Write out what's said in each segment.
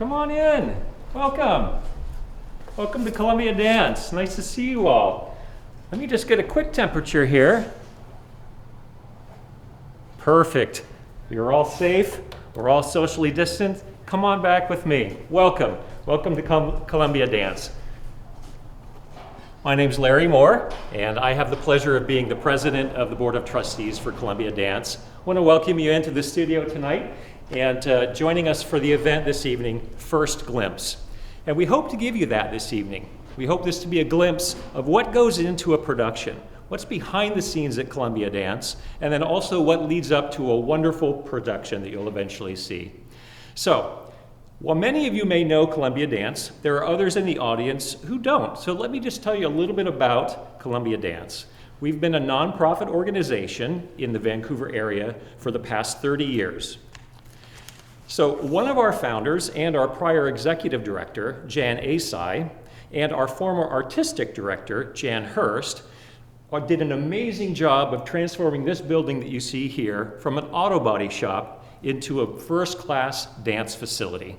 Come on in. Welcome. Welcome to Columbia Dance. Nice to see you all. Let me just get a quick temperature here. Perfect. You're all safe. We're all socially distant. Come on back with me. Welcome. Welcome to Columbia Dance. My name's Larry Moore, and I have the pleasure of being the president of the Board of Trustees for Columbia Dance. I want to welcome you into the studio tonight and joining us for the event this evening, First Glimpse. And we hope to give you that this evening. We hope this to be a glimpse of what goes into a production, what's behind the scenes at Columbia Dance, and then also what leads up to a wonderful production that you'll eventually see. So, while many of you may know Columbia Dance, there are others in the audience who don't. So let me just tell you a little bit about Columbia Dance. We've been a nonprofit organization in the Vancouver area for the past 30 years. So one of our founders and our prior executive director, Jan Asai, and our former artistic director, Jan Hurst, did an amazing job of transforming this building that you see here from an auto body shop into a first-class dance facility.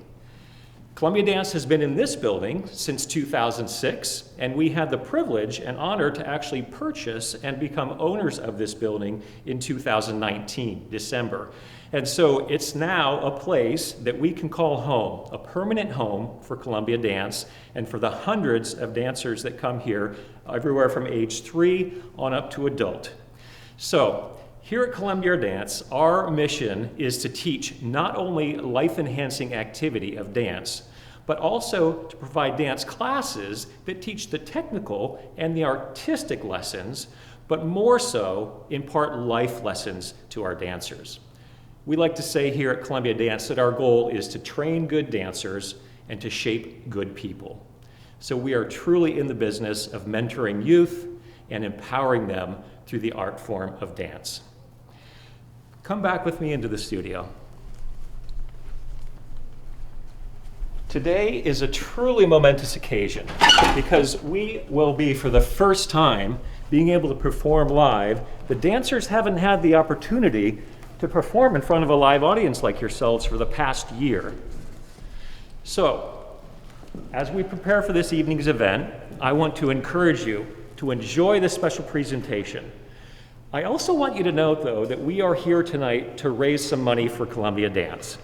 Columbia Dance has been in this building since 2006, and we had the privilege and honor to actually purchase and become owners of this building in 2019, December. And so it's now a place that we can call home, a permanent home for Columbia Dance and for the hundreds of dancers that come here, everywhere from age 3 on up to adult. So, here at Columbia Dance, our mission is to teach not only life-enhancing activity of dance, but also to provide dance classes that teach the technical and the artistic lessons, but more so impart life lessons to our dancers. We like to say here at Columbia Dance that our goal is to train good dancers and to shape good people. So we are truly in the business of mentoring youth and empowering them through the art form of dance. Come back with me into the studio. Today is a truly momentous occasion because we will be, for the first time, being able to perform live. The dancers haven't had the opportunity to perform in front of a live audience like yourselves for the past year. So, as we prepare for this evening's event, I want to encourage you to enjoy this special presentation. I also want you to note, though, that we are here tonight to raise some money for Columbia Dance.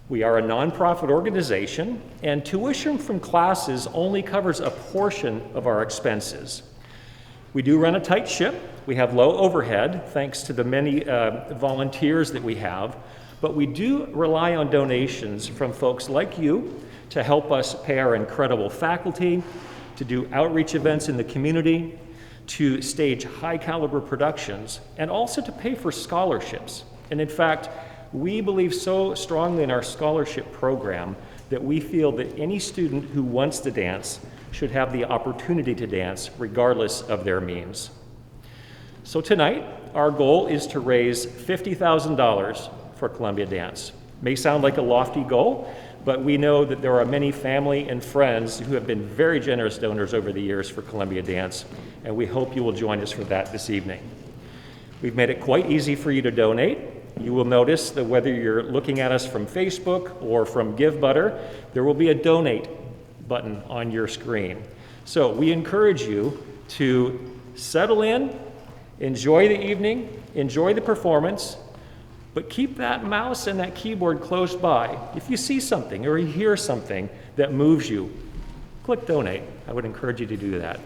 We are a nonprofit organization, and tuition from classes only covers a portion of our expenses. We do run a tight ship. We have low overhead, thanks to the many volunteers that we have, but we do rely on donations from folks like you to help us pay our incredible faculty, to do outreach events in the community, to stage high-caliber productions, and also to pay for scholarships. And in fact, we believe so strongly in our scholarship program that we feel that any student who wants to dance should have the opportunity to dance regardless of their means. So tonight, our goal is to raise $50,000 for Columbia Dance. May sound like a lofty goal, but we know that there are many family and friends who have been very generous donors over the years for Columbia Dance, and we hope you will join us for that this evening. We've made it quite easy for you to donate. You will notice that whether you're looking at us from Facebook or from GiveButter, there will be a donate button on your screen. So we encourage you to settle in, enjoy the evening, enjoy the performance, but keep that mouse and that keyboard close by. If you see something or you hear something that moves you, click donate. I would encourage you to do that.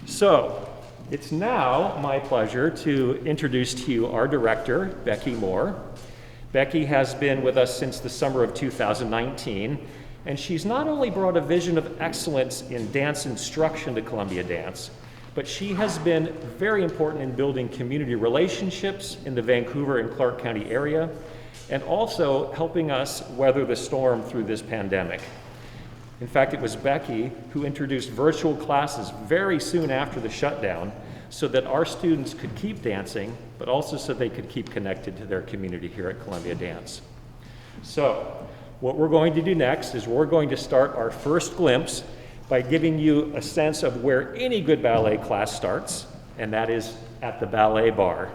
So, it's now my pleasure to introduce to you our director, Becky Moore. Becky has been with us since the summer of 2019, and she's not only brought a vision of excellence in dance instruction to Columbia Dance, but she has been very important in building community relationships in the Vancouver and Clark County area, and also helping us weather the storm through this pandemic. In fact, it was Becky who introduced virtual classes very soon after the shutdown so that our students could keep dancing, but also so they could keep connected to their community here at Columbia Dance. So, what we're going to do next is we're going to start our first glimpse by giving you a sense of where any good ballet class starts, and that is at the ballet bar.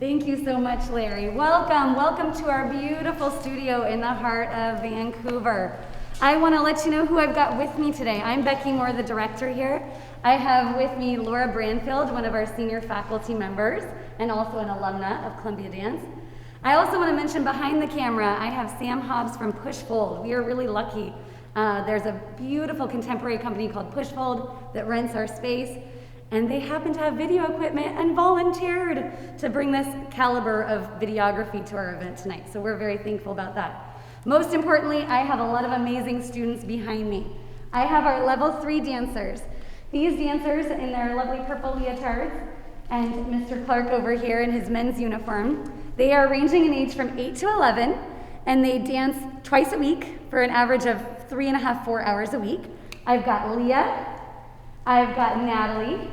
Thank you so much, Larry. Welcome, welcome to our beautiful studio in the heart of Vancouver. I want to let you know who I've got with me today. I'm Becky Moore, the director here. I have with me Laura Branfield, one of our senior faculty members, and also an alumna of Columbia Dance. I also want to mention behind the camera, I have Sam Hobbs from Pushfold. We are really lucky. There's a beautiful contemporary company called Pushfold that rents our space, and they happen to have video equipment and volunteered to bring this caliber of videography to our event tonight. So we're very thankful about that. Most importantly, I have a lot of amazing students behind me. I have our level 3 dancers. These dancers in their lovely purple leotards, and Mr. Clark over here in his men's uniform, they are ranging in age from 8 to 11, and they dance twice a week for an average of 3.5, 4 hours a week. I've got Leah, I've got Natalie,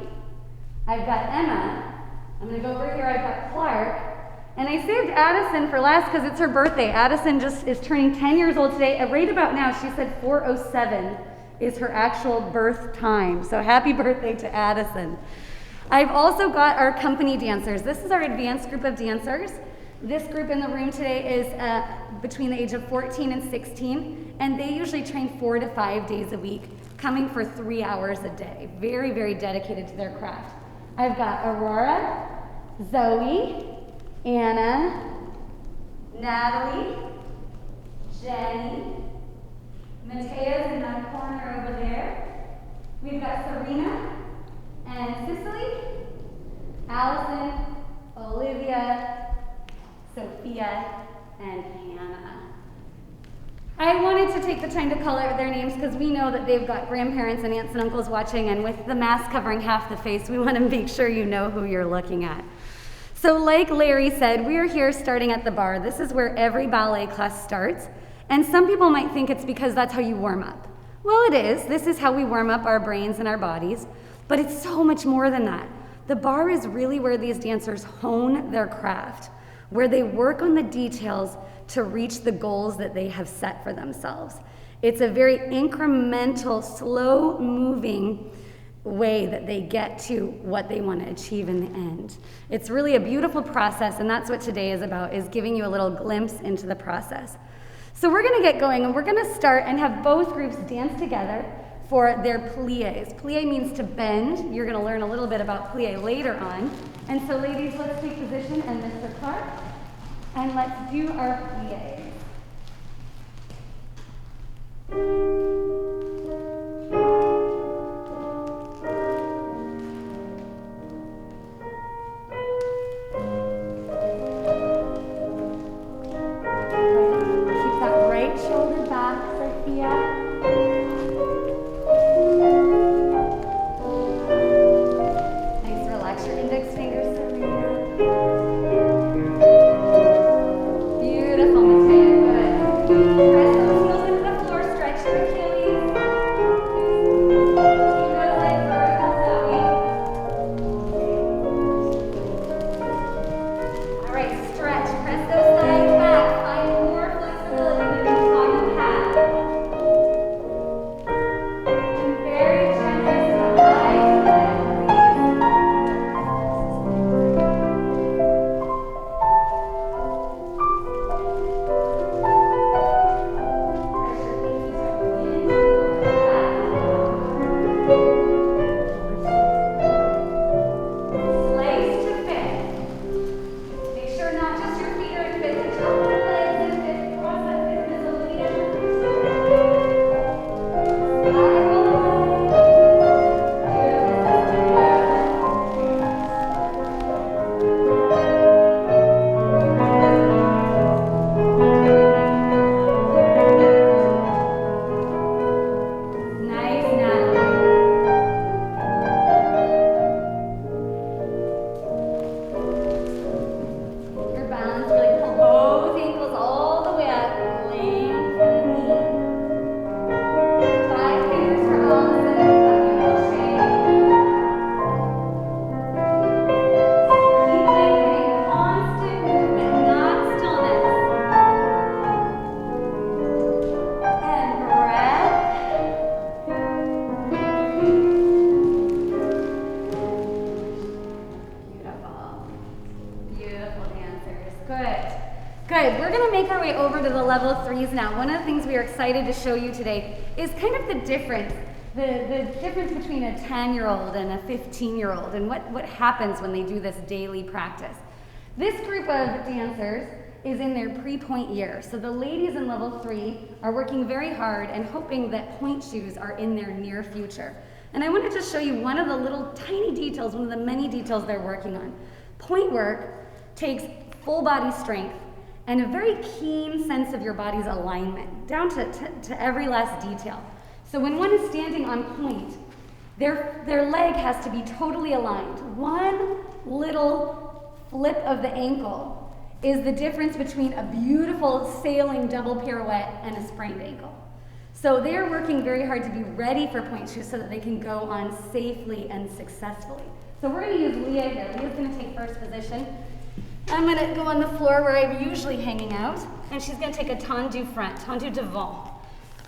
I've got Emma, I'm gonna go over here, I've got Clark, and I saved Addison for last because it's her birthday. Addison just is turning 10 years old today. At right about now, she said 4:07 is her actual birth time. So happy birthday to Addison. I've also got our company dancers. This is our advanced group of dancers. This group in the room today is between the age of 14 and 16, and they usually train 4 to 5 days a week, coming for 3 hours a day. Very, very dedicated to their craft. I've got Aurora, Zoe, Anna, Natalie, Jenny, Matea's in that corner over there. We've got Serena and Cicely, Allison, Olivia, Sophia, and Hannah. I wanted to take the time to call out their names because we know that they've got grandparents and aunts and uncles watching, and with the mask covering half the face, we want to make sure you know who you're looking at. So like Larry said, we are here starting at the bar. This is where every ballet class starts. And some people might think it's because that's how you warm up. Well, it is. This is how we warm up our brains and our bodies. But it's so much more than that. The bar is really where these dancers hone their craft, where they work on the details to reach the goals that they have set for themselves. It's a very incremental, slow-moving way that they get to what they want to achieve in the end. It's really a beautiful process, and that's what today is about, is giving you a little glimpse into the process. So we're going to get going, and we're going to start and have both groups dance together for their pliés. Plié means to bend. You're going to learn a little bit about plié later on. And so ladies, let's take position, and Mr. Clark, and let's do our pliés. Beautiful, Mateo. Good. Good. We're going to make our way over to the level 3s now. One of the things we are excited to show you today is kind of the difference. The difference between a 10-year-old and a 15-year-old and what happens when they do this daily practice. This group of dancers is in their pre-point year. So the ladies in level 3 are working very hard and hoping that point shoes are in their near future. And I want to just show you one of the little tiny details, one of the many details they're working on. Point work takes full body strength and a very keen sense of your body's alignment, down to every last detail. So when one is standing on point, their leg has to be totally aligned. One little flip of the ankle is the difference between a beautiful sailing double pirouette and a sprained ankle. So they're working very hard to be ready for point shoes so that they can go on safely and successfully. So we're going to use Leah here. Leah's going to take first position. I'm going to go on the floor where I'm usually hanging out, and she's going to take a tendu front, tendu devant.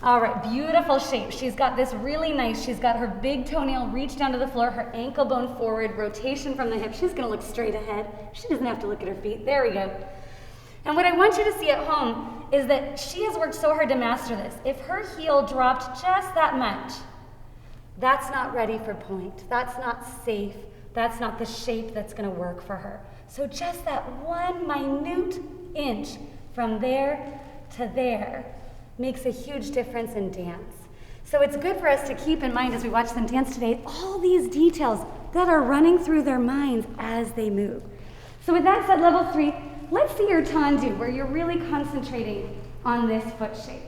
All right, beautiful shape. She's got this really nice, she's got her big toenail reach down to the floor, her ankle bone forward, rotation from the hip. She's going to look straight ahead. She doesn't have to look at her feet. There we go. And what I want you to see at home is that she has worked so hard to master this. If her heel dropped just that much, that's not ready for point. That's not safe. That's not the shape that's going to work for her. So just that one minute inch from there to there makes a huge difference in dance. So it's good for us to keep in mind as we watch them dance today, all these details that are running through their minds as they move. So with that said, level 3, let's see your tendu, where you're really concentrating on this foot shape.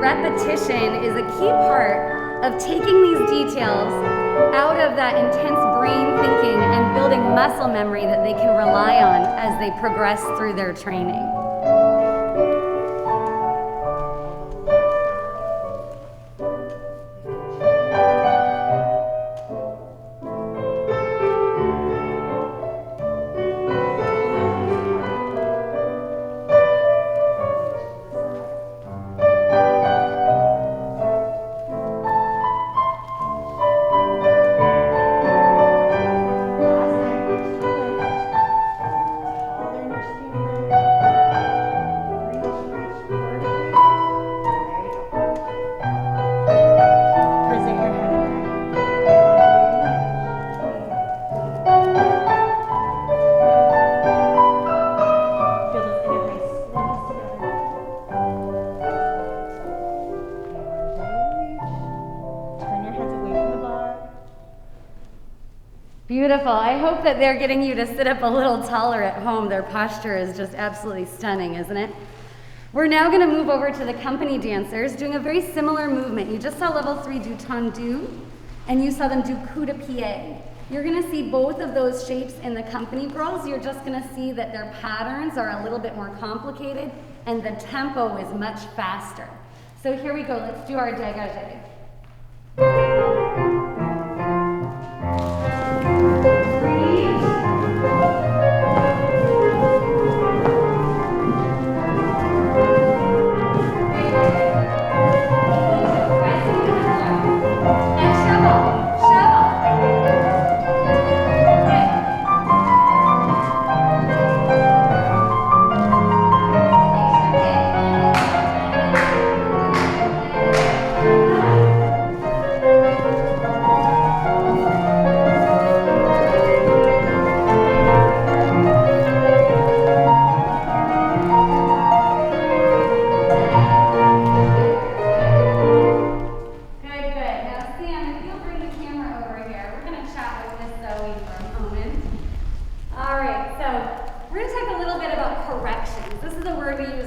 Repetition is a key part of taking these details out of that intense brain thinking and building muscle memory that they can rely on as they progress through their training. Beautiful. I hope that they're getting you to sit up a little taller at home. Their posture is just absolutely stunning, isn't it? We're now going to move over to the company dancers doing a very similar movement. You just saw level 3 do tendu, and you saw them do coup de pied. You're going to see both of those shapes in the company girls. You're just going to see that their patterns are a little bit more complicated, and the tempo is much faster. So here we go. Let's do our dégagé.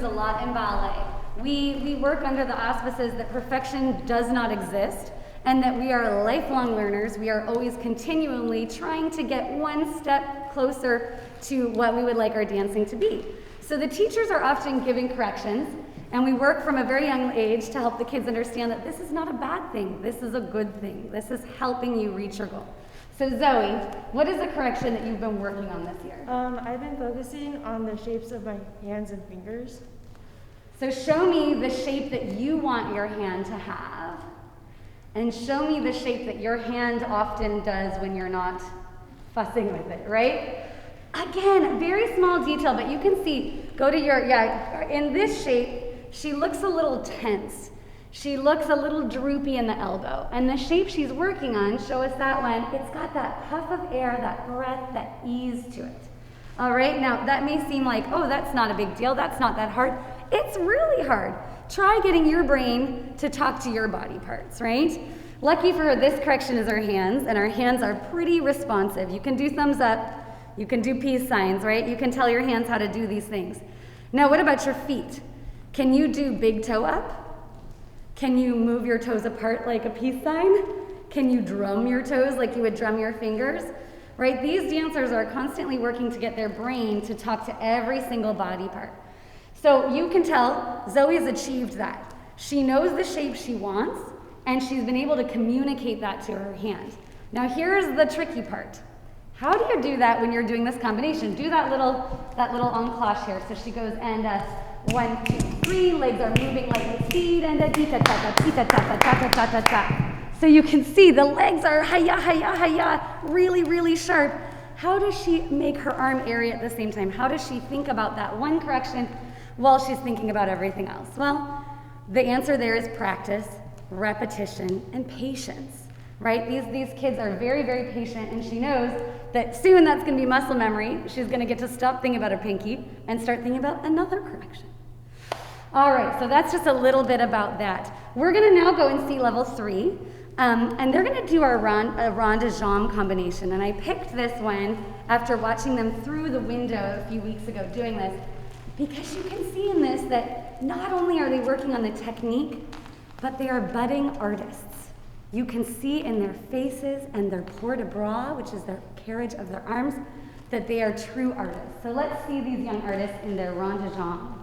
a lot in ballet. We work under the auspices that perfection does not exist and that we are lifelong learners. We are always continually trying to get one step closer to what we would like our dancing to be. So the teachers are often giving corrections, and we work from a very young age to help the kids understand that this is not a bad thing. This is a good thing. This is helping you reach your goal. So Zoe, what is the correction that you've been working on this year? I've been focusing on the shapes of my hands and fingers. So show me the shape that you want your hand to have, and show me the shape that your hand often does when you're not fussing with it, right? Again, very small detail, but you can see, go to your, in this shape, she looks a little tense. She looks a little droopy in the elbow. And the shape she's working on, show us that one, it's got that puff of air, that breath, that ease to it. All right, now that may seem like, oh, that's not a big deal, that's not that hard. It's really hard. Try getting your brain to talk to your body parts, right? Lucky for her, this correction is her hands, and her hands are pretty responsive. You can do thumbs up, you can do peace signs, right? You can tell your hands how to do these things. Now, what about your feet? Can you do big toe up? Can you move your toes apart like a peace sign? Can you drum your toes like you would drum your fingers? Right? These dancers are constantly working to get their brain to talk to every single body part. So you can tell Zoe's achieved that. She knows the shape she wants, and she's been able to communicate that to her hand. Now here's the tricky part. How do you do that when you're doing this combination? Do that little encloche here. So she goes and 1, 2, 3, legs are moving like the speed, and a tita ta ta tita ta ta ta ta ta ta. So you can see the legs are hi-ya, hi-ya, hi-ya, really, really sharp. How does she make her arm airy at the same time? How does she think about that one correction while she's thinking about everything else? Well, the answer there is practice, repetition, and patience, right? These kids are very, very patient, and she knows that soon that's going to be muscle memory. She's going to get to stop thinking about her pinky and start thinking about another correction. All right, so that's just a little bit about that. We're going to now go and see level 3, and they're going to do our rond de jambe combination, and I picked this one after watching them through the window a few weeks ago doing this, because you can see in this that not only are they working on the technique, but they are budding artists. You can see in their faces and their port de bras, which is their carriage of their arms, that they are true artists. So let's see these young artists in their rond de jambe.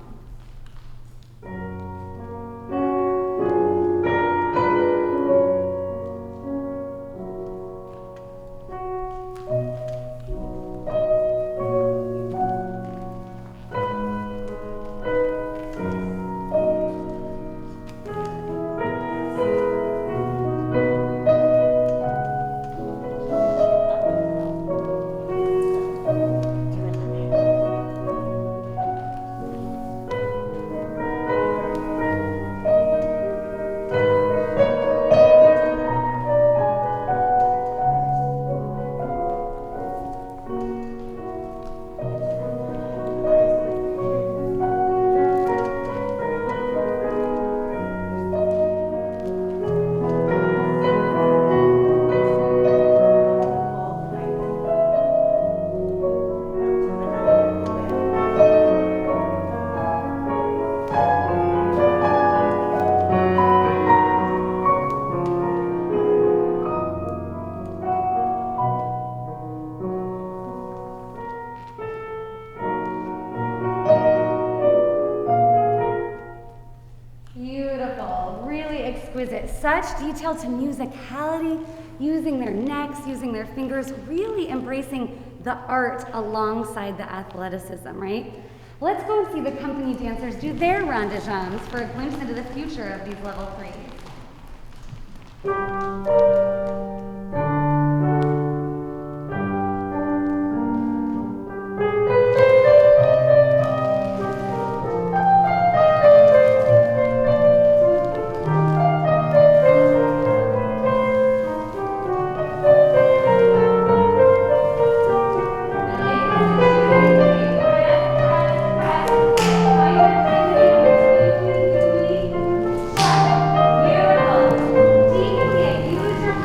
Such detail to musicality, using their necks, using their fingers, really embracing the art alongside the athleticism, right? Let's go and see the company dancers do their rond de jambes for a glimpse into the future of these level 3s. Use your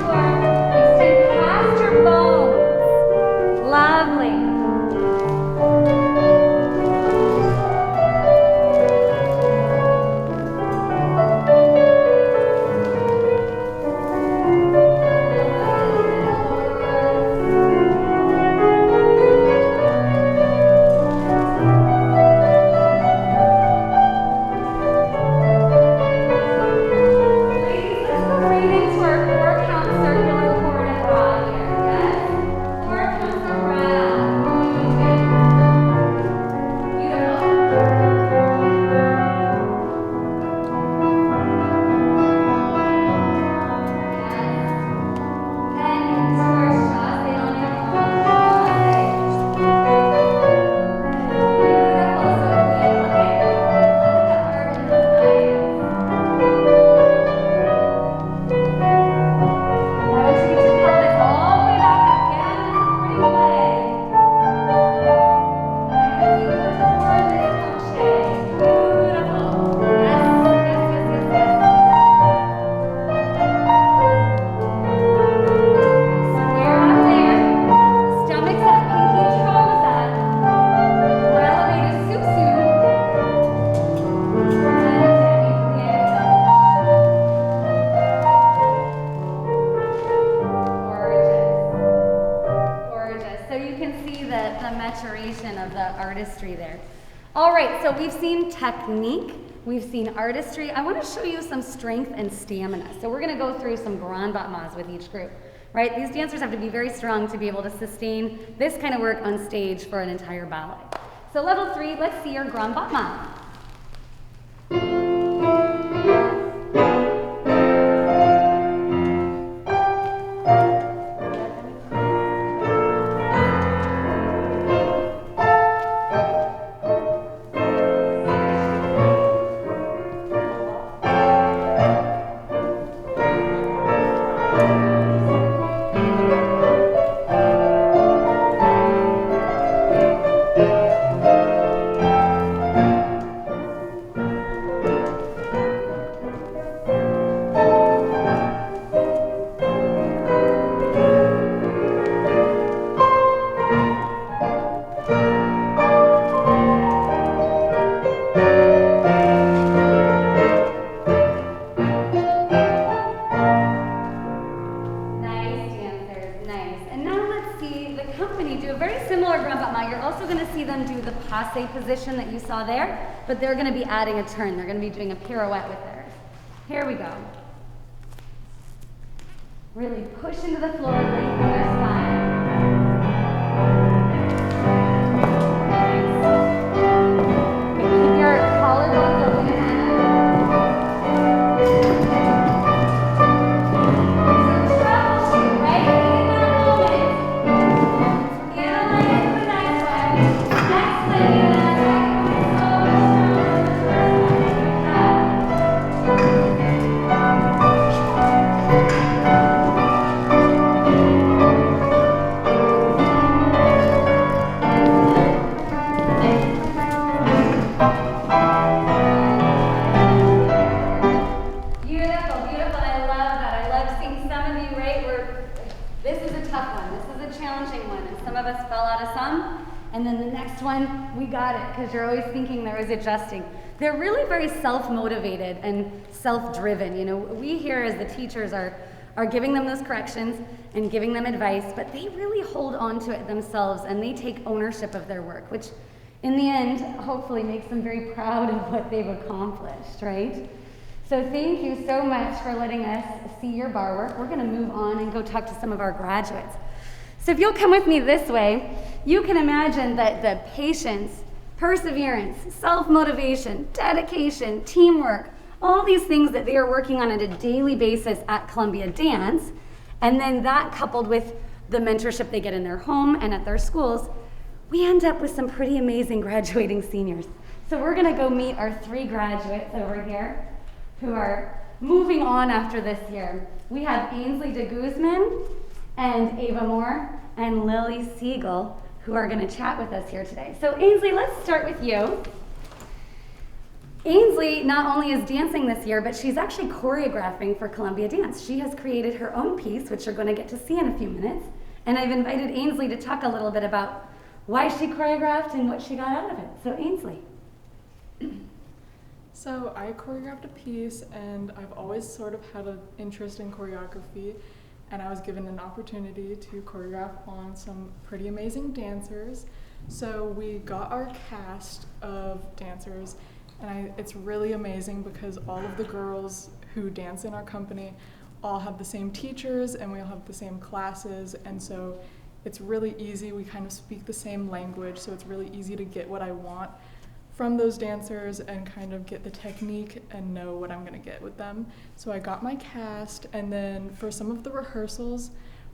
All right, so we've seen technique, we've seen artistry. I want to show you some strength and stamina. So we're going to go through some grand battements with each group, right? These dancers have to be very strong to be able to sustain this kind of work on stage for an entire ballet. So level 3, let's see your grand battement. Position that you saw there, but they're going to be adding a turn. They're going to be doing a pirouette with theirs. Here we go. Really push into the floor, lengthen their spine. Nice. Okay, keep your collarbones open. So troubleshoot, right? In that moment. Analyze the next one. Excellent. And then the next one, we got it, because you're always thinking there is adjusting. They're really very self-motivated and self-driven. You know, we here as the teachers are giving them those corrections and giving them advice, but they really hold on to it themselves and they take ownership of their work, which in the end, hopefully makes them very proud of what they've accomplished, right? So thank you so much for letting us see your bar work. We're gonna move on and go talk to some of our graduates. So if you'll come with me this way, you can imagine that the patience, perseverance, self-motivation, dedication, teamwork, all these things that they are working on a daily basis at Columbia Dance, and then that coupled with the mentorship they get in their home and at their schools, we end up with some pretty amazing graduating seniors. So we're gonna go meet our 3 graduates over here who are moving on after this year. We have Ainsley de Guzman and Ava Moore and Lily Siegel, who are going to chat with us here today. So Ainsley, let's start with you. Ainsley not only is dancing this year, but she's actually choreographing for Columbia Dance. She has created her own piece, which you're going to get to see in a few minutes. And I've invited Ainsley to talk a little bit about why she choreographed and what she got out of it. So Ainsley. So I choreographed a piece, and I've always sort of had an interest in choreography, and I was given an opportunity to choreograph on some pretty amazing dancers. So we got our cast of dancers, and it's really amazing because all of the girls who dance in our company all have the same teachers and we all have the same classes, and so it's really easy. We kind of speak the same language, so it's really easy to get what I want from those dancers and kind of get the technique and know what I'm gonna get with them. So I got my cast, and then for some of the rehearsals,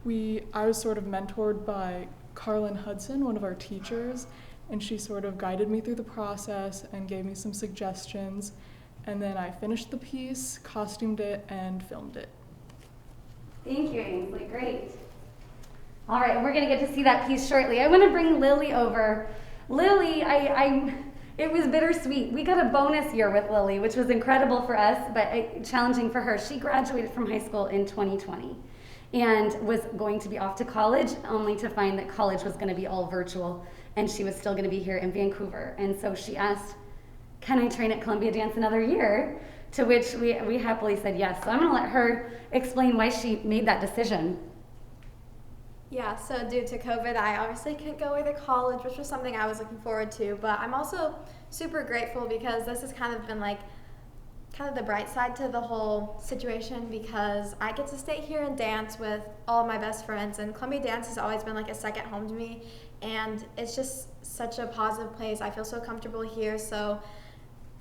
I was sort of mentored by Carlin Hudson, one of our teachers, and she sort of guided me through the process and gave me some suggestions. And then I finished the piece, costumed it, and filmed it. Thank you, Ainsley, great. All right, we're gonna get to see that piece shortly. I wanna bring Lily over. Lily, it was bittersweet. We got a bonus year with Lily, which was incredible for us, but challenging for her. She graduated from high school in 2020 and was going to be off to college, only to find that college was gonna be all virtual and she was still gonna be here in Vancouver. And so she asked, can I train at Columbia Dance another year? To which we happily said yes. So I'm gonna let her explain why she made that decision. Yeah, so due to COVID, I obviously couldn't go away to college, which was something I was looking forward to. But I'm also super grateful because this has kind of been like kind of the bright side to the whole situation, because I get to stay here and dance with all of my best friends, and Columbia Dance has always been like a second home to me, and it's just such a positive place. I feel so comfortable here. So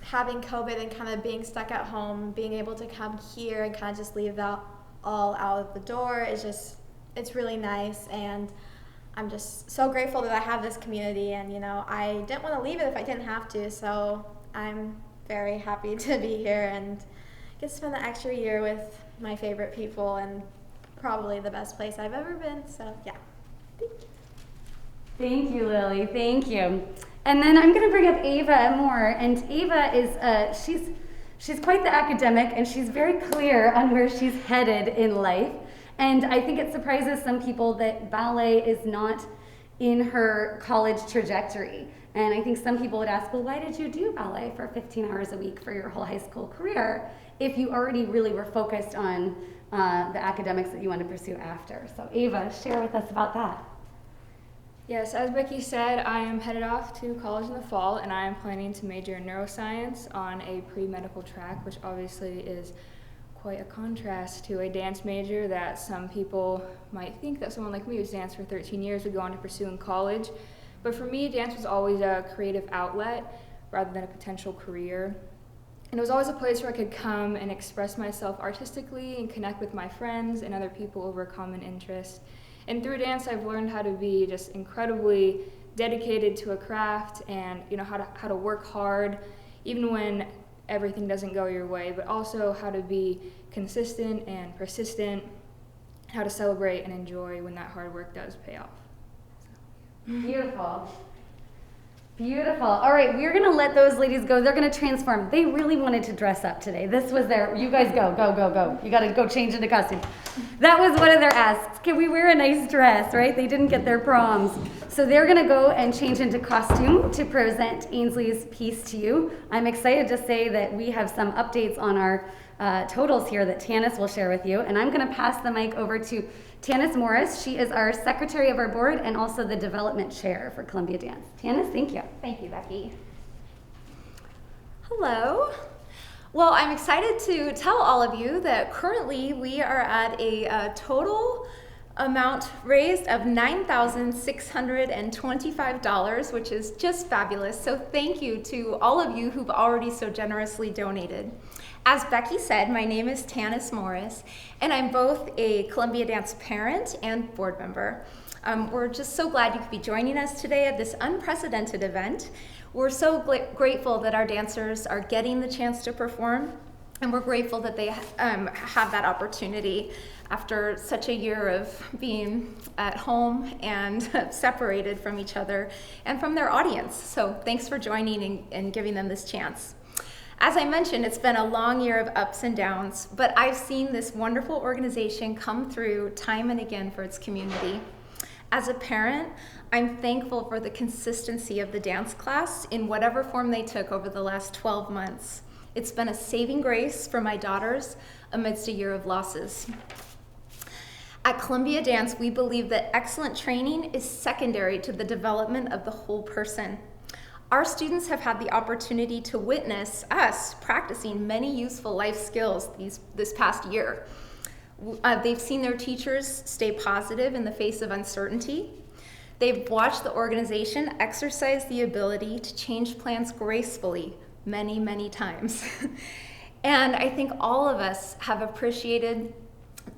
having COVID and kind of being stuck at home, being able to come here and kind of just leave that all out of the door is just, it's really nice. And I'm just so grateful that I have this community, and I didn't want to leave it if I didn't have to. So I'm very happy to be here and get to spend the extra year with my favorite people, and probably the best place I've ever been. So yeah, thank you. Thank you, Lily. Thank you. And then I'm going to bring up Ava Moore, and Ava is she's quite the academic, and she's very clear on where she's headed in life. And I think it surprises some people that ballet is not in her college trajectory. And I think some people would ask, well, why did you do ballet for 15 hours a week for your whole high school career if you already really were focused on the academics that you want to pursue after? So Ava, share with us about that. Yes, as Becky said, I am headed off to college in the fall, and I am planning to major in neuroscience on a pre-medical track, which obviously is quite a contrast to a dance major that some people might think that someone like me who's danced for 13 years would go on to pursue in college. But for me, dance was always a creative outlet rather than a potential career. And it was always a place where I could come and express myself artistically and connect with my friends and other people over a common interest. And through dance, I've learned how to be just incredibly dedicated to a craft, and how to work hard, even when everything doesn't go your way, but also how to be consistent and persistent, how to celebrate and enjoy when that hard work does pay off. Beautiful. Beautiful. All right, we're going to let those ladies go. They're going to transform. They really wanted to dress up today. This was you guys go. You got to go change into costume. That was one of their asks. Can we wear a nice dress, right? They didn't get their proms. So they're going to go and change into costume to present Ainsley's piece to you. I'm excited to say that we have some updates on our totals here that Tanis will share with you. And I'm going to pass the mic over to Tanis Morris. She is our secretary of our board and also the development chair for Columbia Dance. Tanis, thank you. Thank you, Becky. Hello. Well, I'm excited to tell all of you that currently we are at a total amount raised of $9,625, which is just fabulous. So thank you to all of you who've already so generously donated. As Becky said, my name is Tanis Morris, and I'm both a Columbia Dance parent and board member. We're just so glad you could be joining us today at this unprecedented event. We're so grateful that our dancers are getting the chance to perform, and we're grateful that they have that opportunity after such a year of being at home and separated from each other and from their audience. So thanks for joining and giving them this chance. As I mentioned, it's been a long year of ups and downs, but I've seen this wonderful organization come through time and again for its community. As a parent, I'm thankful for the consistency of the dance class in whatever form they took over the last 12 months. It's been a saving grace for my daughters amidst a year of losses. At Columbia Dance, we believe that excellent training is secondary to the development of the whole person. Our students have had the opportunity to witness us practicing many useful life skills this past year. They've seen their teachers stay positive in the face of uncertainty. They've watched the organization exercise the ability to change plans gracefully many, many times. And I think all of us have appreciated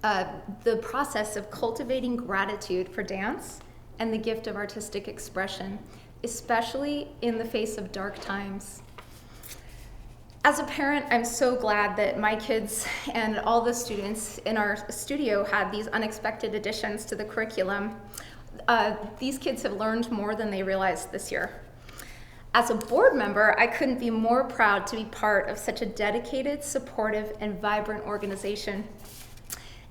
the process of cultivating gratitude for dance and the gift of artistic expression, especially in the face of dark times. As a parent, I'm so glad that my kids and all the students in our studio had these unexpected additions to the curriculum. These kids have learned more than they realized this year. As a board member, I couldn't be more proud to be part of such a dedicated, supportive, and vibrant organization.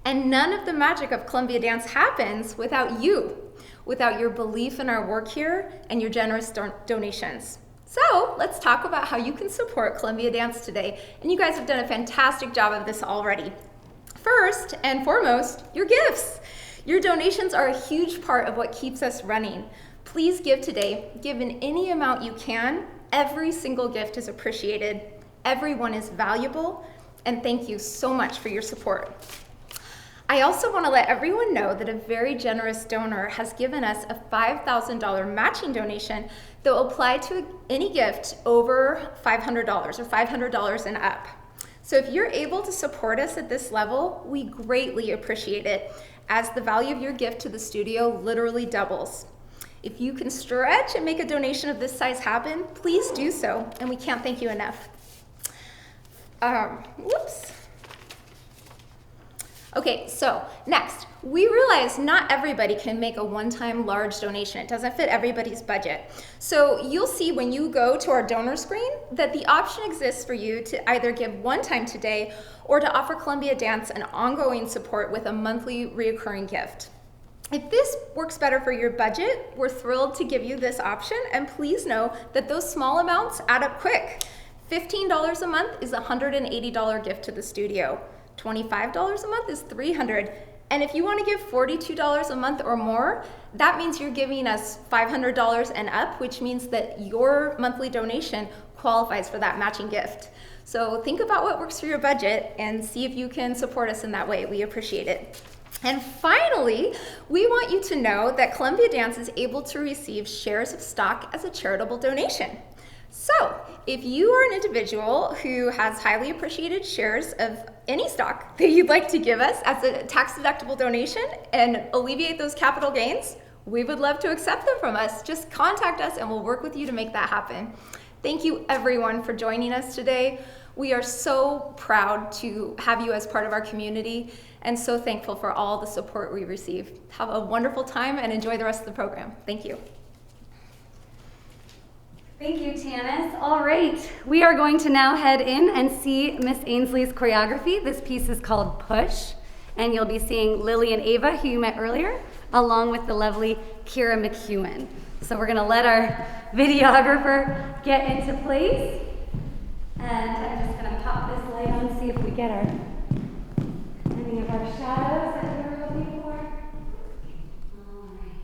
And none of the magic of Columbia Dance happens without you, without your belief in our work here and your generous donations. So let's talk about how you can support Columbia Dance today. And you guys have done a fantastic job of this already. First and foremost, your gifts. Your donations are a huge part of what keeps us running. Please give today. Give in any amount you can. Every single gift is appreciated. Everyone is valuable. And thank you so much for your support. I also want to let everyone know that a very generous donor has given us a $5,000 matching donation that will apply to any gift over $500 or $500 and up. So if you're able to support us at this level, we greatly appreciate it, as the value of your gift to the studio literally doubles. If you can stretch and make a donation of this size happen, please do so, and we can't thank you enough. Whoops. Okay, so next, we realize not everybody can make a one-time large donation. It doesn't fit everybody's budget. So you'll see when you go to our donor screen that the option exists for you to either give one time today or to offer Columbia Dance an ongoing support with a monthly reoccurring gift. If this works better for your budget, we're thrilled to give you this option, and please know that those small amounts add up quick. $15 a month is a $180 gift to the studio. $25 a month is $300. And if you want to give $42 a month or more, that means you're giving us $500 and up, which means that your monthly donation qualifies for that matching gift. So think about what works for your budget and see if you can support us in that way. We appreciate it. And finally, we want you to know that Columbia Dance is able to receive shares of stock as a charitable donation. So, if you are an individual who has highly appreciated shares of any stock that you'd like to give us as a tax-deductible donation and alleviate those capital gains, we would love to accept them from us. Just contact us and we'll work with you to make that happen. Thank you everyone for joining us today. We are so proud to have you as part of our community and so thankful for all the support we receive. Have a wonderful time and enjoy the rest of the program. Thank you. Thank you, Tanis. All right, we are going to now head in and see Miss Ainsley's choreography. This piece is called Push, and you'll be seeing Lily and Ava, who you met earlier, along with the lovely Kira McEwen. So we're gonna let our videographer get into place, and I'm just gonna pop this light on, see if we get any of our shadows that we were looking for. All right.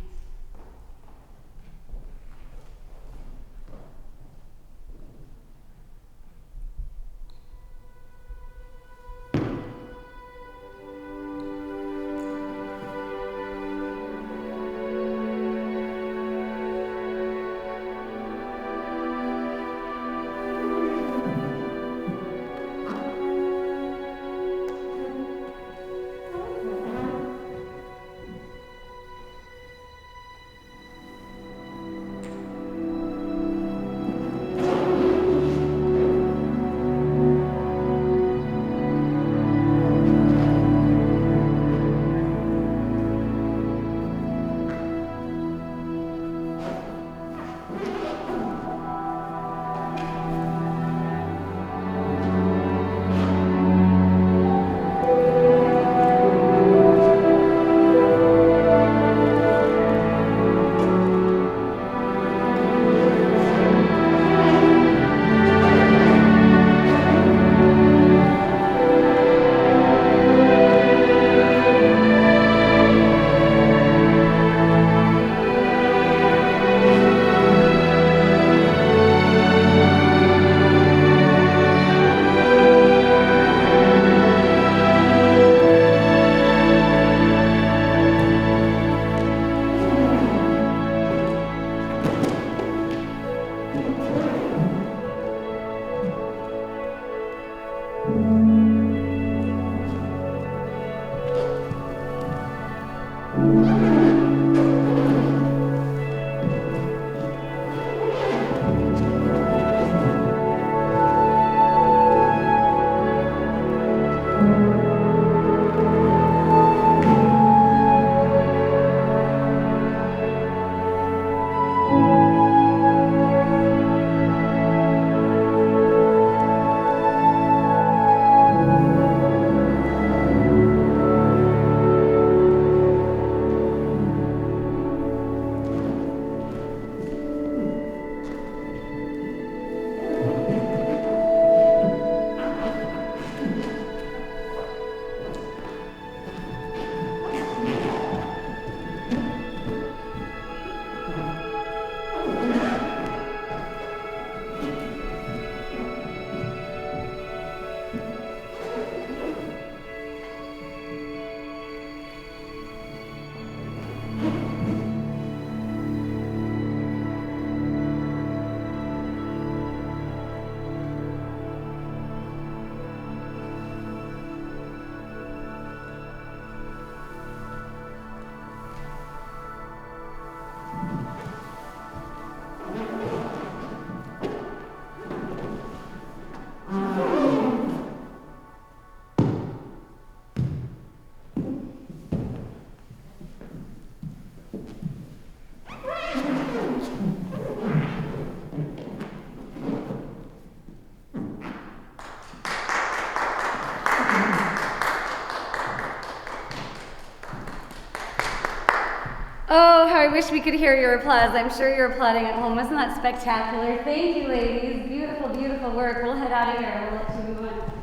Oh, how I wish we could hear your applause. I'm sure you're applauding at home. Wasn't that spectacular? Thank you, ladies. Beautiful, beautiful work. We'll head out of here. We'll let you move on.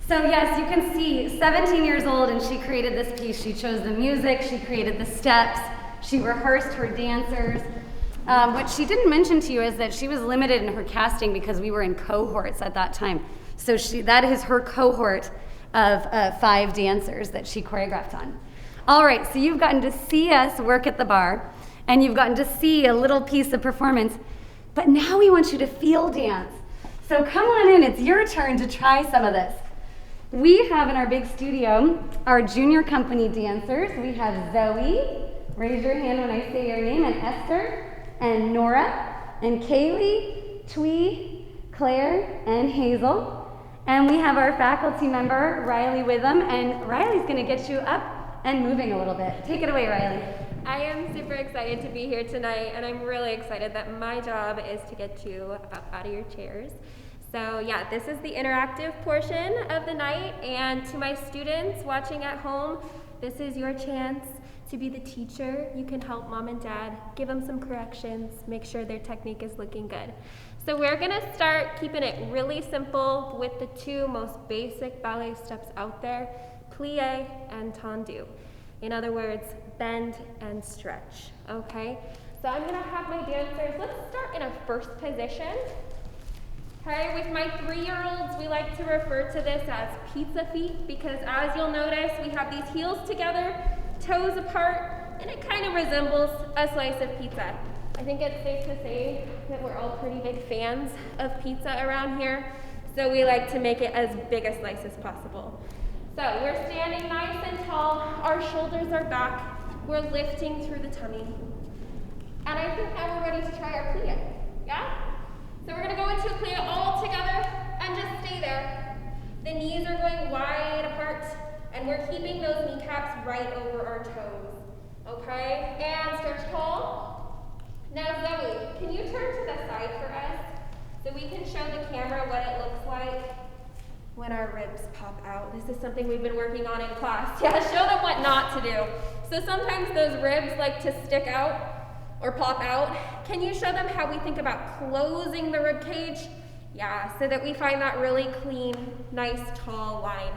So yes, you can see 17 years old and she created this piece. She chose the music, she created the steps, she rehearsed her dancers. What she didn't mention to you is that she was limited in her casting because we were in cohorts at that time. So that is her cohort of 5 dancers that she choreographed on. All right, so you've gotten to see us work at the bar and you've gotten to see a little piece of performance, but now we want you to field dance. So come on in, it's your turn to try some of this. We have in our big studio our junior company dancers. We have Zoe, raise your hand when I say your name, and Esther, and Nora, and Kaylee, Twee, Claire, and Hazel. And we have our faculty member, Riley, with them, and Riley's gonna get you up and moving a little bit. Take it away, Riley. I am super excited to be here tonight, and I'm really excited that my job is to get you up out of your chairs. So yeah, this is the interactive portion of the night, and to my students watching at home, this is your chance to be the teacher. You can help mom and dad, give them some corrections, make sure their technique is looking good. So we're gonna start keeping it really simple with the 2 most basic ballet steps out there, plie and tendu. In other words, bend and stretch, okay? So I'm gonna have my dancers, let's start in a first position. Okay, with my 3-year-olds, we like to refer to this as pizza feet because as you'll notice, we have these heels together, toes apart, and it kind of resembles a slice of pizza. I think it's safe to say that we're all pretty big fans of pizza around here, so we like to make it as big a slice as possible. So we're standing nice and tall, our shoulders are back, we're lifting through the tummy. And I think now we're ready to try our plie, yeah? So we're gonna go into a plie all together and just stay there. The knees are going wide apart and we're keeping those kneecaps right over our toes, okay? And stretch tall. Now Zoe, can you turn to the side for us so we can show the camera what it looks like when our ribs pop out? This is something we've been working on in class. Yeah, show them what not to do. So sometimes those ribs like to stick out or pop out. Can you show them how we think about closing the rib cage? Yeah, so that we find that really clean, nice, tall line.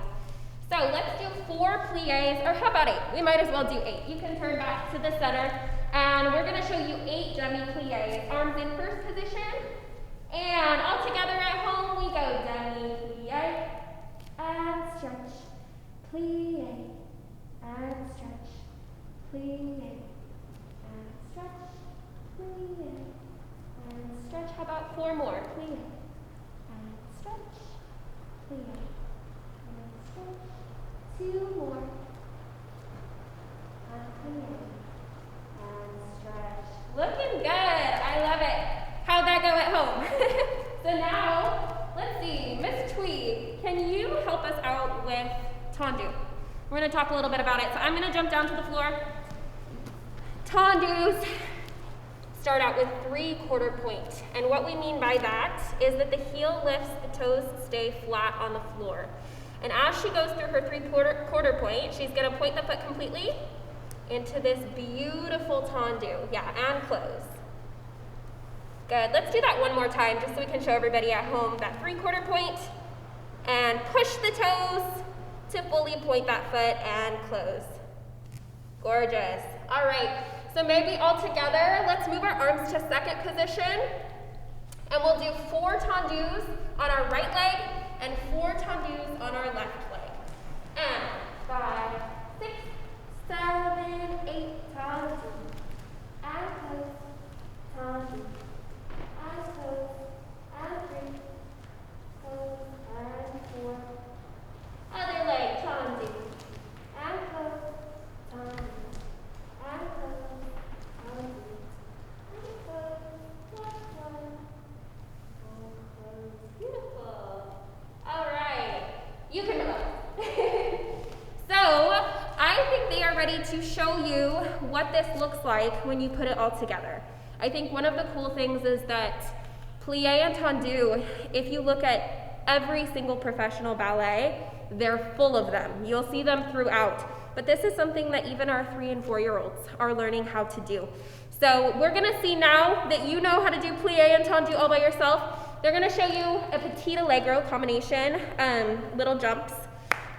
So let's do 4 plies, or how about 8? We might as well do 8. You can turn back to the center, and we're gonna show you 8 dummy plies. Arms in first position, and all together at home we go dummy plie, and stretch, plie, and stretch, plie, and stretch, plie, and stretch. How about 4 more? Plie, and stretch, plie, and stretch. 2 more. And plie, and stretch. Looking good. I love it. How'd that go at home? So now, let's see. Miss Twee, can you help us out with tendu? We're going to talk a little bit about it. So I'm going to jump down to the floor. Tendus start out with 3/4 point. And what we mean by that is that the heel lifts, the toes stay flat on the floor. And as she goes through her 3/4 point, she's going to point the foot completely into this beautiful tendu. Yeah, and close. Good. Let's do that one more time just so we can show everybody at home that 3/4 point. And push the toes to fully point that foot and close. Gorgeous. All right. So maybe all together, let's move our arms to second position. And we'll do 4 tendus on our right leg and 4 tendus on our left leg. And 5, 6, 7, 8, tendu. And close, tendu. And close, and 3, close, and 4. Other leg, tendu. And close, tendu. And close, tendu. And close, left one. And close, beautiful. All right, you can relax. So, I think they are ready to show you what this looks like when you put it all together. I think one of the cool things is that plie and tendu, if you look at every single professional ballet, they're full of them. You'll see them throughout. but this is something that even our 3- and 4-year-olds are learning how to do. So we're gonna see now that you know how to do plie and tendu all by yourself. They're gonna show you a petit allegro combination, little jumps,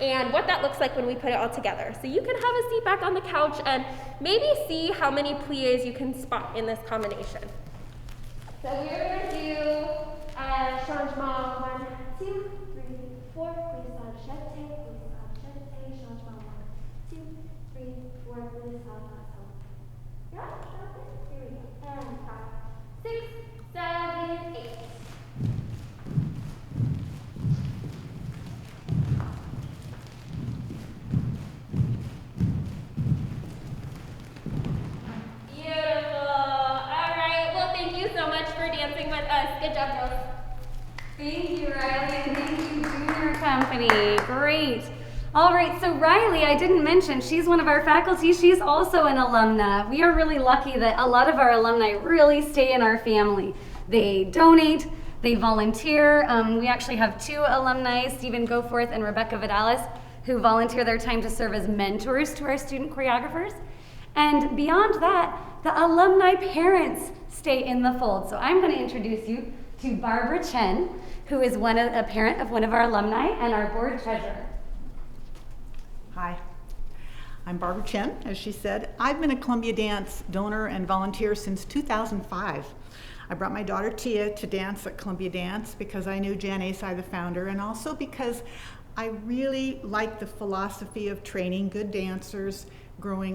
and what that looks like when we put it all together. So you can have a seat back on the couch and maybe see how many plies you can spot in this combination. So we're gonna do changement 1, 2, 3, 4, glissade, jeté, changement 1, 2, 3, 4, glissade, yeah, that's it. Here we go. And 5, 6, 7, 8. Beautiful. All right. Well, thank you so much for dancing with us. Good job, girls. Thank you, Riley, and thank you, Junior Company. Great. All right, so Riley, I didn't mention, she's one of our faculty. She's also an alumna. We are really lucky that a lot of our alumni really stay in our family. They donate, they volunteer. We actually have 2 alumni, Stephen Goforth and Rebecca Vidalis, who volunteer their time to serve as mentors to our student choreographers. And beyond that, the alumni parents stay in the fold. So I'm going to introduce you to Barbara Chen, who is a parent of one of our alumni and our board treasurer. Hi, I'm Barbara Chen, as she said. I've been a Columbia Dance donor and volunteer since 2005. I brought my daughter Tia to dance at Columbia Dance because I knew Jan Asai, the founder, and also because I really like the philosophy of training good dancers,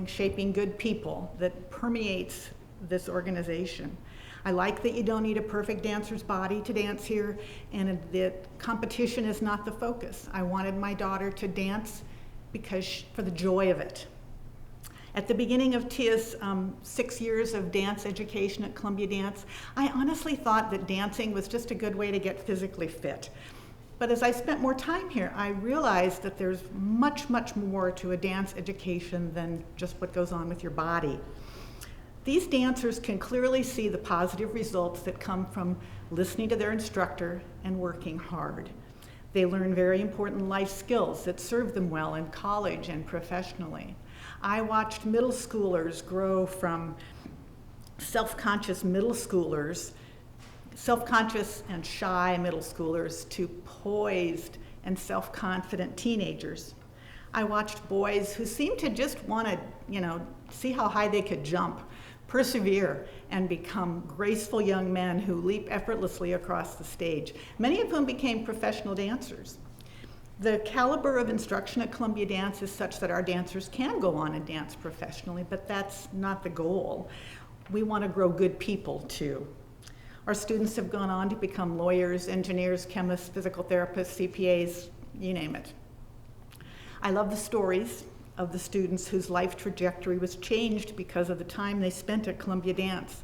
shaping good people that permeates this organization. I like that you don't need a perfect dancer's body to dance here, and that competition is not the focus. I wanted my daughter to dance for the joy of it. At the beginning of Tia's 6 years of dance education at Columbia Dance, I honestly thought that dancing was just a good way to get physically fit. But as I spent more time here, I realized that there's much, much more to a dance education than just what goes on with your body. These dancers can clearly see the positive results that come from listening to their instructor and working hard. They learn very important life skills that serve them well in college and professionally. I watched middle schoolers grow from self-conscious and shy middle schoolers to poised and self-confident teenagers. I watched boys who seemed to just want to, see how high they could jump, persevere, and become graceful young men who leap effortlessly across the stage, many of whom became professional dancers. The caliber of instruction at Columbia Dance is such that our dancers can go on and dance professionally, but that's not the goal. We want to grow good people too. Our students have gone on to become lawyers, engineers, chemists, physical therapists, CPAs, you name it. I love the stories of the students whose life trajectory was changed because of the time they spent at Columbia Dance.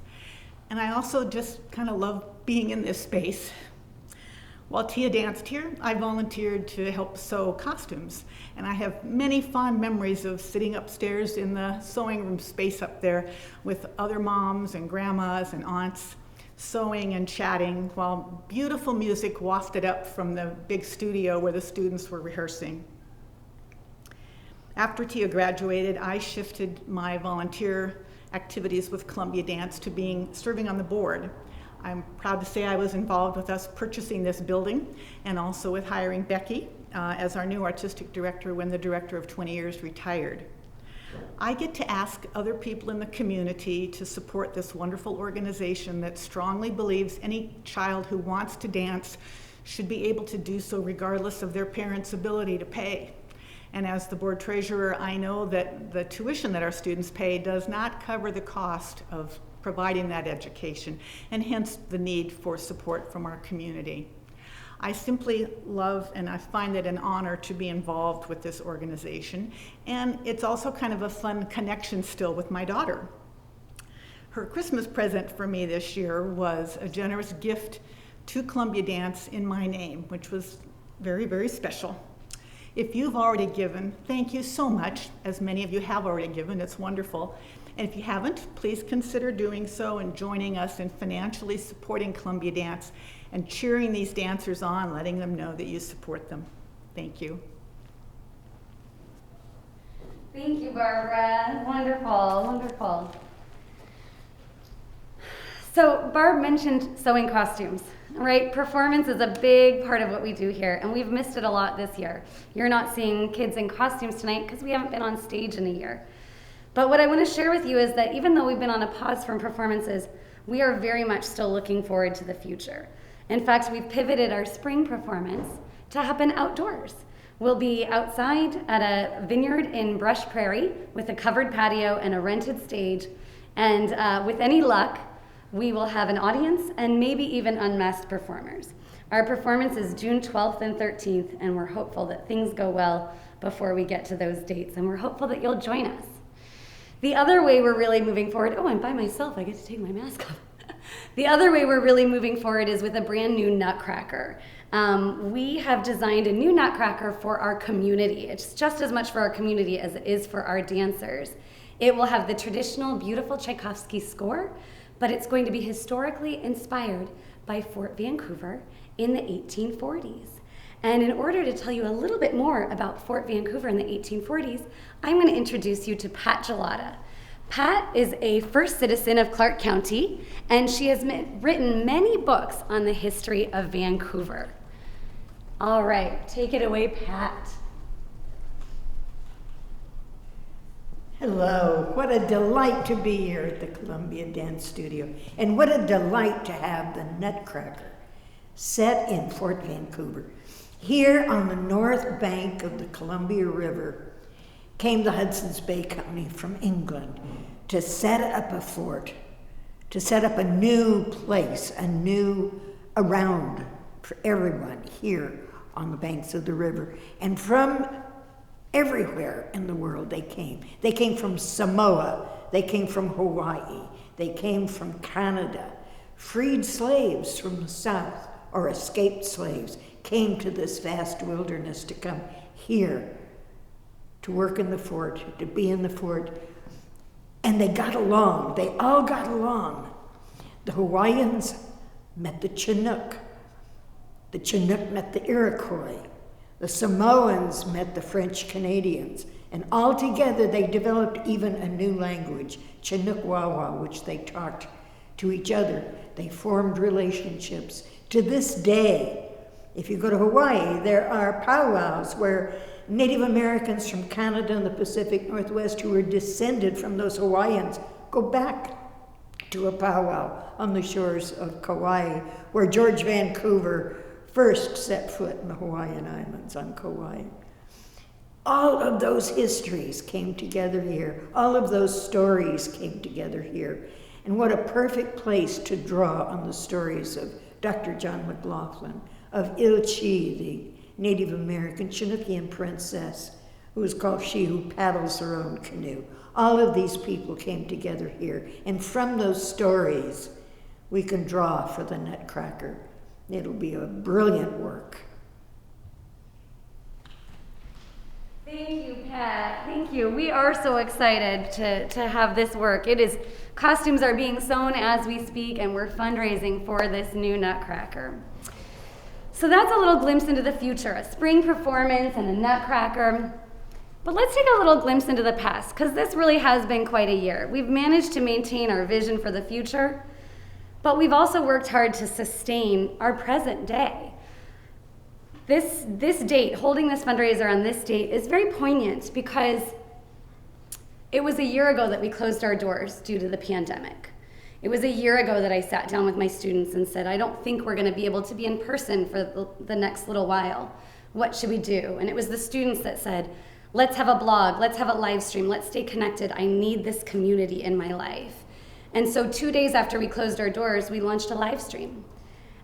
And I also just kind of love being in this space. While Tia danced here, I volunteered to help sew costumes. And I have many fond memories of sitting upstairs in the sewing room space up there with other moms and grandmas and aunts, sewing and chatting while beautiful music wafted up from the big studio where the students were rehearsing. After Tia graduated, I shifted my volunteer activities with Columbia Dance to serving on the board. I'm proud to say I was involved with us purchasing this building and also with hiring Becky as our new artistic director when the director of 20 years retired. I get to ask other people in the community to support this wonderful organization that strongly believes any child who wants to dance should be able to do so regardless of their parents' ability to pay. And as the board treasurer, I know that the tuition that our students pay does not cover the cost of providing that education, and hence the need for support from our community. I simply love and I find it an honor to be involved with this organization, and it's also kind of a fun connection still with my daughter. Her Christmas present for me this year was a generous gift to Columbia Dance in my name, which was very, very special. If you've already given, thank you so much, as many of you have already given, it's wonderful. And if you haven't, please consider doing so and joining us in financially supporting Columbia Dance and cheering these dancers on, letting them know that you support them. Thank you. Thank you, Barbara. Wonderful, wonderful. So Barb mentioned sewing costumes, right? Performance is a big part of what we do here, and we've missed it a lot this year. You're not seeing kids in costumes tonight because we haven't been on stage in a year. But what I want to share with you is that even though we've been on a pause from performances, we are very much still looking forward to the future. In fact, we've pivoted our spring performance to happen outdoors. We'll be outside at a vineyard in Brush Prairie with a covered patio and a rented stage, and with any luck, we will have an audience and maybe even unmasked performers. Our performance is June 12th and 13th, and we're hopeful that things go well before we get to those dates, and we're hopeful that you'll join us. The other way we're really moving forward, oh, I'm by myself, I get to take my mask off. The other way we're really moving forward is with a brand new nutcracker. We have designed a new nutcracker for our community. It's just as much for our community as it is for our dancers. It will have the traditional beautiful Tchaikovsky score, but it's going to be historically inspired by Fort Vancouver in the 1840s. And in order to tell you a little bit more about Fort Vancouver in the 1840s, I'm going to introduce you to Pat Gelada. Pat is a first citizen of Clark County, and she has written many books on the history of Vancouver. All right, take it away, Pat. Hello, what a delight to be here at the Columbia Dance Studio, and what a delight to have the Nutcracker set in Fort Vancouver. Here on the north bank of the Columbia River came the Hudson's Bay Company from England to set up a fort, to set up a new place, a new around for everyone here on the banks of the river. And from everywhere in the world they came. They came from Samoa, they came from Hawaii, they came from Canada. Freed slaves from the south, or escaped slaves, came to this vast wilderness to come here to work in the fort, to be in the fort. And they got along, they all got along. The Hawaiians met the Chinook met the Iroquois, the Samoans met the French Canadians, and all together they developed even a new language, Chinook Wawa, which they talked to each other. They formed relationships. To this day, if you go to Hawaii, there are powwows where Native Americans from Canada and the Pacific Northwest who were descended from those Hawaiians go back to a powwow on the shores of Kauai, where George Vancouver first set foot in the Hawaiian Islands on Kauai. All of those histories came together here. All of those stories came together here. And what a perfect place to draw on the stories of Dr. John McLaughlin, of Ilchi, the Native American Chinookian princess, who is called She Who Paddles Her Own Canoe. All of these people came together here. And from those stories, we can draw for the Nutcracker. It'll be a brilliant work. Thank you, Pat. Thank you. We are so excited to have this work. Costumes are being sewn as we speak, and we're fundraising for this new Nutcracker. So that's a little glimpse into the future, a spring performance and a Nutcracker. But let's take a little glimpse into the past, because this really has been quite a year. We've managed to maintain our vision for the future, but we've also worked hard to sustain our present day. This date, holding this fundraiser on this date, is very poignant because it was a year ago that we closed our doors due to the pandemic. It was a year ago that I sat down with my students and said, I don't think we're going to be able to be in person for the next little while. What should we do? And it was the students that said, let's have a blog, let's have a live stream, let's stay connected. I need this community in my life. And so 2 days after we closed our doors, we launched a live stream.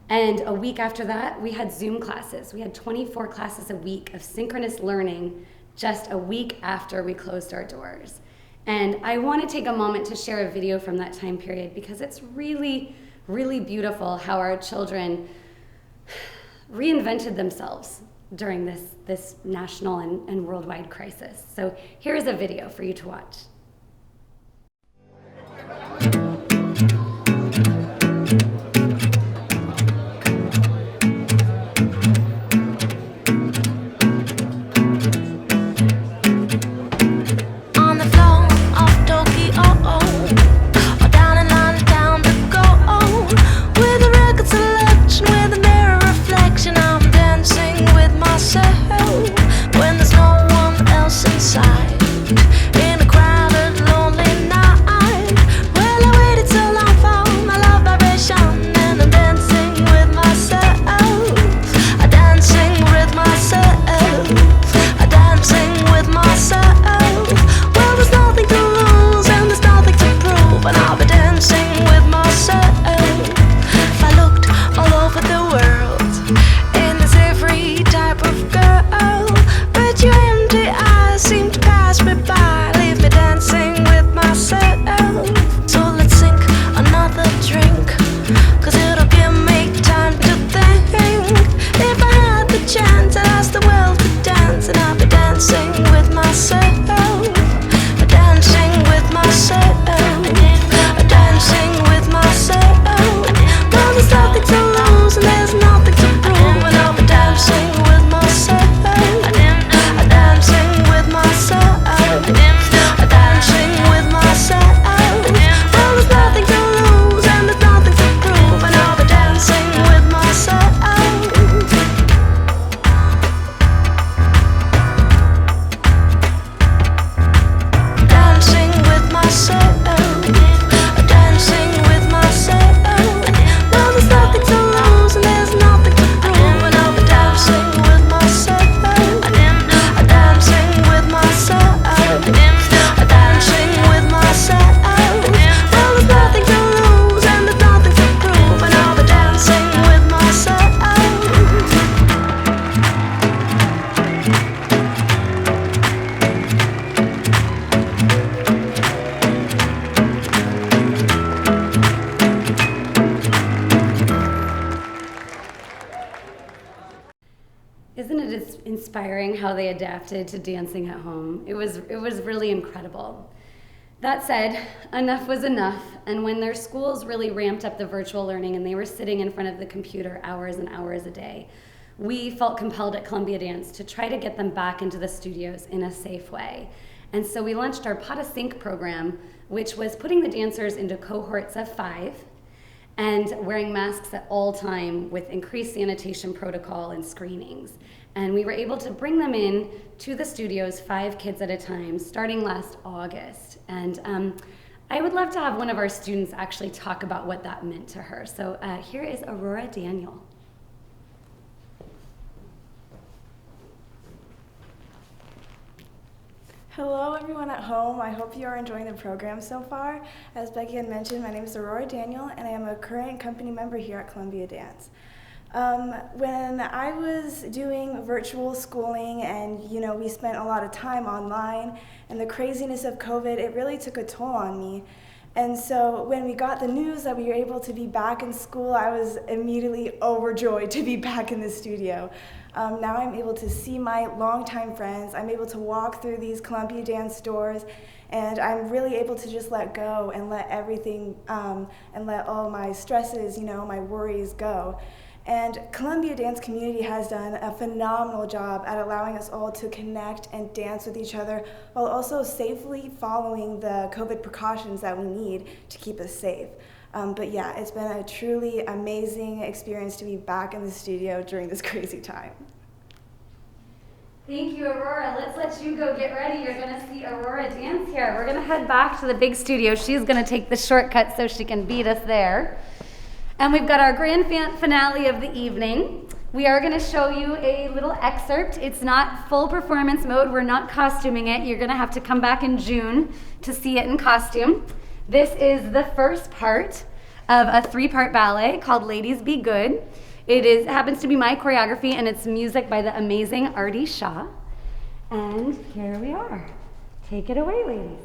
And a week after that, we had Zoom classes. We had 24 classes a week of synchronous learning just a week after we closed our doors. And I want to take a moment to share a video from that time period because it's really, really beautiful how our children reinvented themselves during this national and worldwide crisis. So here's a video for you to watch. isn't it inspiring how they adapted to dancing at home? It was really incredible. That said, enough was enough, and when their schools really ramped up the virtual learning and they were sitting in front of the computer hours and hours a day, we felt compelled at Columbia Dance to try to get them back into the studios in a safe way. And so we launched our Pot of Sync program, which was putting the dancers into cohorts of 5 and wearing masks at all time with increased sanitation protocol and screenings. And we were able to bring them in to the studios, 5 kids at a time, starting last August. And I would love to have one of our students actually talk about what that meant to her. So here is Aurora Daniel. Hello everyone at home, I hope you are enjoying the program so far. As Becky had mentioned, my name is Aurora Daniel and I am a current company member here at Columbia Dance. When I was doing virtual schooling and we spent a lot of time online and the craziness of COVID, it really took a toll on me. And so when we got the news that we were able to be back in school, I was immediately overjoyed to be back in the studio. Now I'm able to see my longtime friends. I'm able to walk through these Columbia Dance doors, and I'm really able to just let go and let everything, and let all my stresses, my worries go. And Columbia Dance community has done a phenomenal job at allowing us all to connect and dance with each other while also safely following the COVID precautions that we need to keep us safe. But yeah, it's been a truly amazing experience to be back in the studio during this crazy time. Thank you, Aurora. Let's let you go get ready. You're going to see Aurora dance here. We're going to head back to the big studio. She's going to take the shortcut so she can beat us there. And we've got our grand finale of the evening. We are going to show you a little excerpt. It's not full performance mode. We're not costuming it. You're going to have to come back in June to see it in costume. This is the first part of a 3-part ballet called Ladies Be Good. It happens to be my choreography, and it's music by the amazing Artie Shaw. And here we are. Take it away, ladies.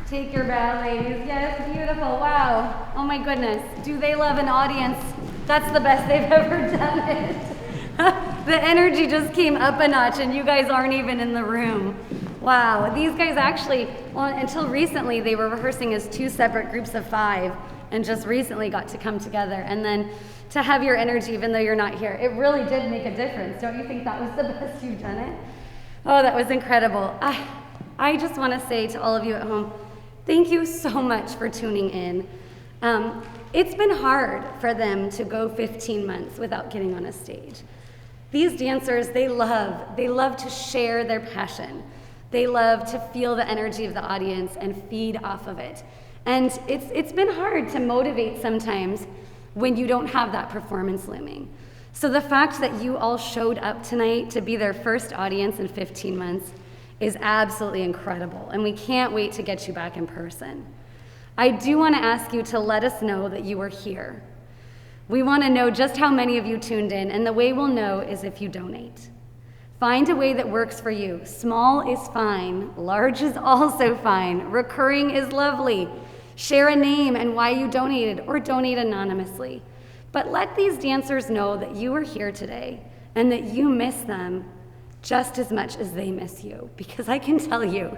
Take your bow, ladies. Yes, beautiful. Wow. Oh my goodness. Do they love an audience? That's the best they've ever done it. The energy just came up a notch and you guys aren't even in the room. Wow. These guys actually, well, until recently, they were rehearsing as 2 separate groups of 5 and just recently got to come together. And then to have your energy, even though you're not here, it really did make a difference. Don't you think that was the best you've done it? Oh, that was incredible. I just want to say to all of you at home, thank you so much for tuning in. It's been hard for them to go 15 months without getting on a stage. These dancers, they love to share their passion. They love to feel the energy of the audience and feed off of it. And it's been hard to motivate sometimes when you don't have that performance looming. So the fact that you all showed up tonight to be their first audience in 15 months is absolutely incredible, and we can't wait to get you back in person. I do want to ask you to let us know that you were here. We want to know just how many of you tuned in, and the way we'll know is if you donate. Find a way that works for you. Small is fine, large is also fine, recurring is lovely. Share a name and why you donated, or donate anonymously. But let these dancers know that you were here today and that you miss them just as much as they miss you, because I can tell you,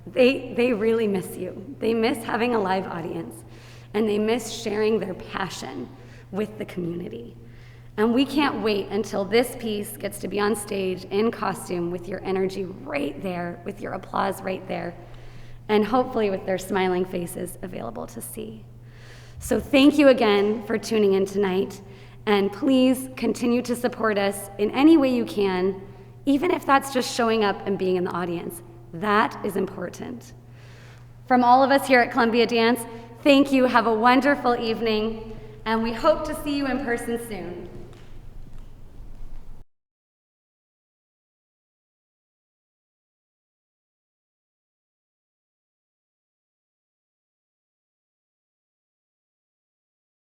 they really miss you. They miss having a live audience, and they miss sharing their passion with the community. And we can't wait until this piece gets to be on stage in costume with your energy right there, with your applause right there, and hopefully with their smiling faces available to see. So thank you again for tuning in tonight, and please continue to support us in any way you can, even if that's just showing up and being in the audience. That is important. From all of us here at Columbia Dance, thank you, have a wonderful evening, and we hope to see you in person soon.